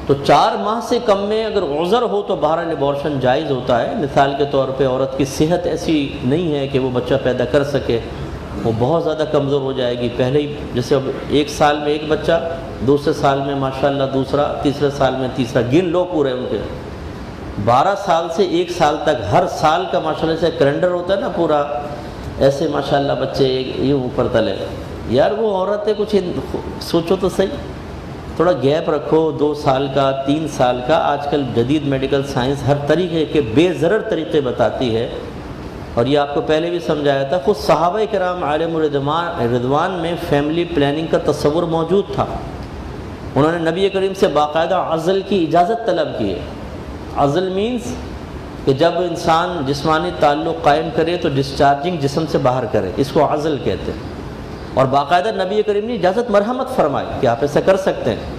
تو 4 ماہ سے کم میں اگر عذر ہو تو بہرحال ابارشن جائز ہوتا ہے۔ مثال کے طور پہ عورت کی صحت ایسی نہیں ہے کہ وہ بچہ پیدا کر سکے، وہ بہت زیادہ کمزور ہو جائے گی، پہلے ہی جیسے اب 1 سال میں 1 بچہ، دوسرے سال میں ماشاءاللہ دوسرا، تیسرے سال میں تیسرا، گن لو پورے ان کے 12 سال سے 1 سال تک ہر سال کا ماشاءاللہ سے کیلنڈر ہوتا ہے نا پورا، ایسے ماشاءاللہ بچے یوں اوپر تلے۔ یار وہ عورتیں کچھ سوچو تو صحیح، تھوڑا گیپ رکھو، 2 سال کا، 3 سال کا۔ آج کل جدید میڈیکل سائنس ہر طریقے کے بے ضرر طریقے بتاتی ہے، اور یہ آپ کو پہلے بھی سمجھایا تھا۔ خود صحابہ کرام علیہم رضوان میں فیملی پلاننگ کا تصور موجود تھا، انہوں نے نبی کریم سے باقاعدہ عزل کی اجازت طلب کی ہے۔ عزل مینز کہ جب انسان جسمانی تعلق قائم کرے تو ڈسچارجنگ جسم سے باہر کرے، اس کو عزل کہتے ہیں، اور باقاعدہ نبی کریم نے اجازت مرحمت فرمائی کہ آپ ایسا کر سکتے ہیں،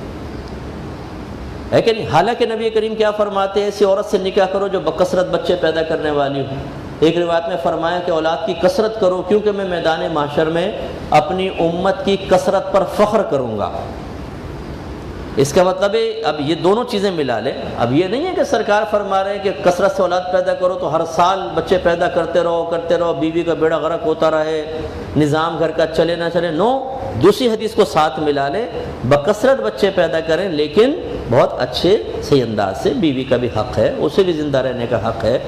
ہے کہ نہیں؟ حالانکہ نبی کریم کیا فرماتے ہیں؟ ایسی عورت سے نکاح کرو جو بکثرت بچے پیدا کرنے والی ہو۔ ایک روایت میں فرمایا کہ اولاد کی کثرت کرو کیونکہ میں میدان محشر میں اپنی امت کی کثرت پر فخر کروں گا۔ اس کا مطلب ہے اب یہ دونوں چیزیں ملا لیں۔ اب یہ نہیں ہے کہ سرکار فرما رہے ہیں کہ کثرت سے اولاد پیدا کرو تو ہر سال بچے پیدا کرتے رہو، بیوی کا بیڑا غرق ہوتا رہے، نظام گھر کا چلے نہ چلے۔ نو، دوسری حدیث کو ساتھ ملا لیں، بکثرت بچے پیدا کریں لیکن بہت اچھے صحیح انداز سے۔ بیوی کا بھی حق ہے، اسے بھی زندہ رہنے کا حق ہے۔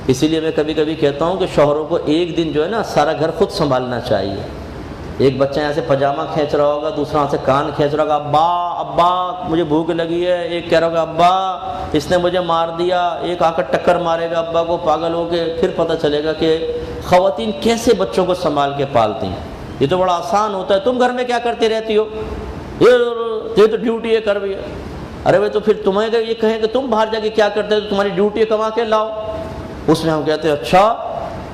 اسی لیے میں کبھی کبھی کہتا ہوں کہ شوہروں کو ایک دن جو ہے نا سارا گھر خود سنبھالنا چاہیے۔ ایک بچہ یہاں سے پاجامہ کھینچ رہا ہوگا، دوسرا یہاں سے کان کھینچ رہا ہوگا، ابا ابا مجھے بھوک لگی ہے، ایک کہہ رہا ہوگا ابا اس نے مجھے مار دیا، ایک آ کر ٹکر مارے گا ابا کو، پاگل ہو کے۔ پھر پتہ چلے گا کہ خواتین کیسے بچوں کو سنبھال کے پالتی ہیں۔ یہ تو بڑا آسان ہوتا ہے، تم گھر میں کیا کرتی رہتی ہو، یہ تو ڈیوٹی ہے کر بھی ہے۔ ارے بھائی تو پھر تمہیں اگر یہ کہیں کہ تم باہر جا کے کیا کرتے ہو تو تمہاری ڈیوٹی ہے کما کے لاؤ، اس میں ہم کہتے ہیں اچھا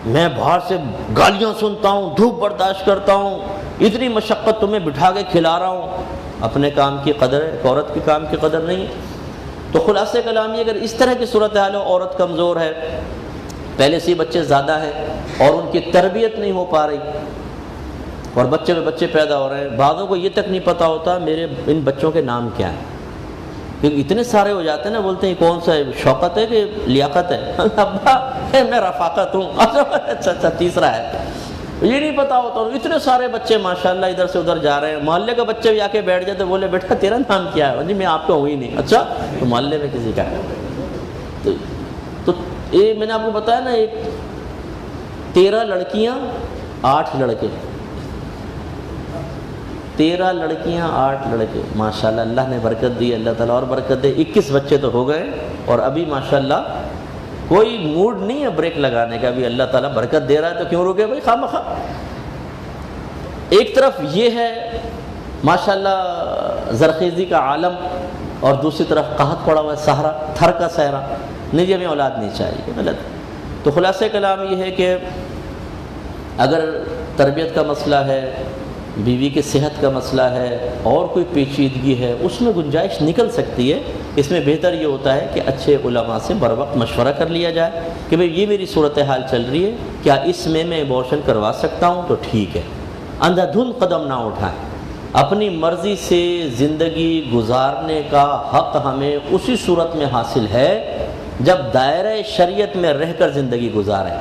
میں باہر سے گالیاں سنتا ہوں، دھوپ برداشت کرتا ہوں، اتنی مشقت تمہیں بٹھا کے کھلا رہا ہوں۔ اپنے کام کی قدر ہے، عورت کے کام کی قدر نہیں ہے۔ تو خلاصہ کلام یہ، اگر اس طرح کی صورتحال ہو، عورت کمزور ہے، پہلے سے بچے زیادہ ہیں اور ان کی تربیت نہیں ہو پا رہی، اور بچے پیدا ہو رہے ہیں، بعضوں کو یہ تک نہیں پتہ ہوتا میرے ان بچوں کے نام کیا ہیں، کیونکہ اتنے سارے ہو جاتے ہیں نا، بولتے ہیں کون سا ہے، شوکت ہے کہ لیاقت ہے، ابا میں رفاقت ہوں، اچھا تیسرا ہے، یہ نہیں پتا ہوتا۔ اتنے سارے بچے ماشاءاللہ ادھر سے ادھر جا رہے ہیں، محلے کے بچے بھی آ کے بیٹھ جاتے، بولے بیٹا تیرا نام کیا ہے؟ جی میں آپ کا ہوں ہی نہیں۔ اچھا تو محلے میں کسی کا ہے؟ تو یہ میں نے آپ کو بتایا نا، 13 لڑکیاں 8 لڑکے، 13 لڑکیاں 8 لڑکے، ماشاءاللہ اللہ نے برکت دی، اللہ تعالیٰ اور برکت دے۔ 21 بچے تو ہو گئے، اور ابھی ماشاءاللہ کوئی موڈ نہیں ہے بریک لگانے کا، ابھی اللہ تعالیٰ برکت دے رہا ہے تو کیوں رکے بھائی خواہ مخواہ۔ ایک طرف یہ ہے ماشاءاللہ زرخیزی کا عالم، اور دوسری طرف قحط پڑا ہوا ہے، صحرا، تھر کا صحرا، نہیں جی ہمیں اولاد نہیں چاہیے، غلط۔ تو خلاصہ کلام یہ ہے کہ اگر تربیت کا مسئلہ ہے، بیوی کی صحت کا مسئلہ ہے، اور کوئی پیچیدگی ہے، اس میں گنجائش نکل سکتی ہے۔ اس میں بہتر یہ ہوتا ہے کہ اچھے علماء سے بر وقت مشورہ کر لیا جائے کہ بھئی یہ میری صورتحال چل رہی ہے، کیا اس میں ابورشن کروا سکتا ہوں؟ تو ٹھیک ہے، اندھا دھند قدم نہ اٹھائیں۔ اپنی مرضی سے زندگی گزارنے کا حق ہمیں اسی صورت میں حاصل ہے جب دائرہ شریعت میں رہ کر زندگی گزاریں۔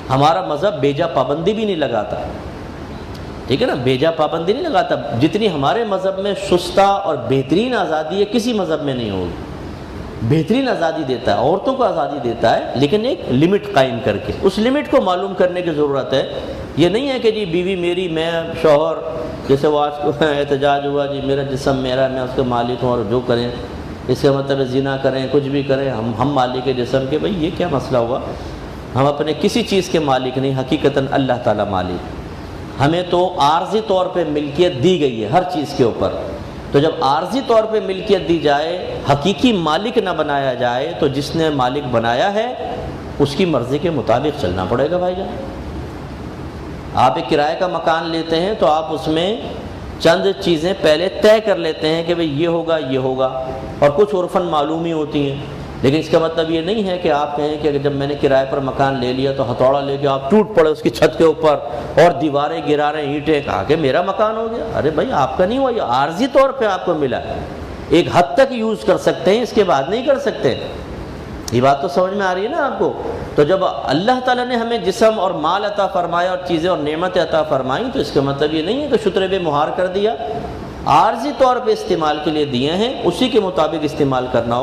ہمارا مذہب بیجا پابندی بھی نہیں لگاتا، ٹھیک ہے نا، بیجا پابندی نہیں لگاتا۔ جتنی ہمارے مذہب میں شستہ اور بہترین آزادی ہے کسی مذہب میں نہیں ہوگی۔ بہترین آزادی دیتا ہے، عورتوں کو آزادی دیتا ہے، لیکن ایک لمٹ قائم کر کے، اس لمٹ کو معلوم کرنے کی ضرورت ہے۔ یہ نہیں ہے کہ جی بیوی میری، میں شوہر، جیسے وہ آج احتجاج ہوا جی میرا جسم میرا، میں اس کے مالک ہوں اور جو کریں، اس کا مطلب زنا کریں کچھ بھی کریں ہم مالک کے جسم کے۔ بھئی یہ کیا مسئلہ ہوا؟ ہم اپنے کسی چیز کے مالک نہیں، حقیقتاً اللہ تعالیٰ مالک۔ ہمیں تو عارضی طور پہ ملکیت دی گئی ہے ہر چیز کے اوپر، تو جب عارضی طور پہ ملکیت دی جائے، حقیقی مالک نہ بنایا جائے، تو جس نے مالک بنایا ہے اس کی مرضی کے مطابق چلنا پڑے گا بھائی جان۔ آپ ایک کرائے کا مکان لیتے ہیں تو آپ اس میں چند چیزیں پہلے طے کر لیتے ہیں کہ بھئی یہ ہوگا یہ ہوگا، اور کچھ عرفاً معلوم ہی ہوتی ہیں، لیکن اس کا مطلب یہ نہیں ہے کہ آپ کہیں کہ جب میں نے کرائے پر مکان لے لیا تو ہتھوڑا لے کے آپ ٹوٹ پڑے اس کی چھت کے اوپر اور دیواریں گرا رہے ہیں، اینٹیں، کہا کہ میرا مکان ہو گیا۔ ارے بھائی آپ کا نہیں ہوا، یہ عارضی طور پہ آپ کو ملا ہے۔ ایک حد تک یوز کر سکتے ہیں، اس کے بعد نہیں کر سکتے۔ یہ بات تو سمجھ میں آ رہی ہے نا آپ کو؟ تو جب اللہ تعالیٰ نے ہمیں جسم اور مال عطا فرمایا اور چیزیں اور نعمتیں عطا فرمائیں، تو اس کا مطلب یہ نہیں ہے کہ شتر بے مہار کر دیا، عارضی طور پہ استعمال کے لیے دیے ہیں، اسی کے مطابق استعمال کرنا ہو۔